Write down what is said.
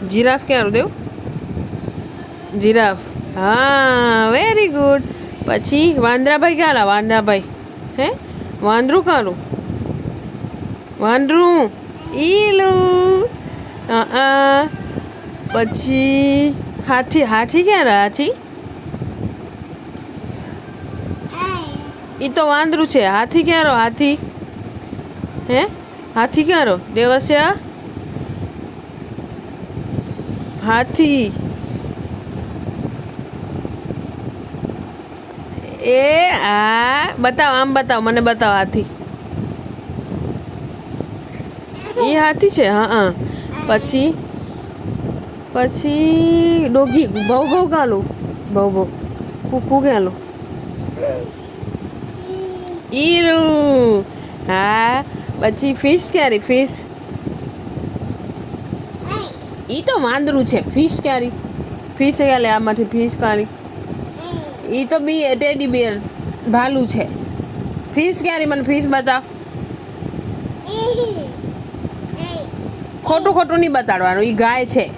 Giraffe ક્યાં દેવ? Giraffe. હા, very good. પછી વાંદરાભાઈ ક્યાં? વાંદરાભાઈ હે વાંદરું કારું? વાંદરું ઈલું. પછી હાથી. હાથી ક્યાં? હાથી એ તો વાંદરું છે. હાથી ક્યાં? હાથી હે હાથી ક્યાં? દેવસ્યા હાથી એ બતાવ, આમ બતાવ, મને બતાવ. હાથી એ હાથી છે. હા. પછી ડોગી. ભવ ભવ ગાલું. ભવ ભવ કુકુ ગાલું. ઈરું. હા. પછી ફિશ ક્યારે? ફિશ ઈ તો વાંદરું છે. ફિશ ક્યારે? ફિશ ક્યારે? આમાંથી ફિશ કાઢી. ઈ તો ટેડી બિયર ભાલું છે. ફિશ ક્યારે? મને ફિશ બતાવ. ખોટું ખોટું નહીં બતાડવાનું. ઈ ગાય છે.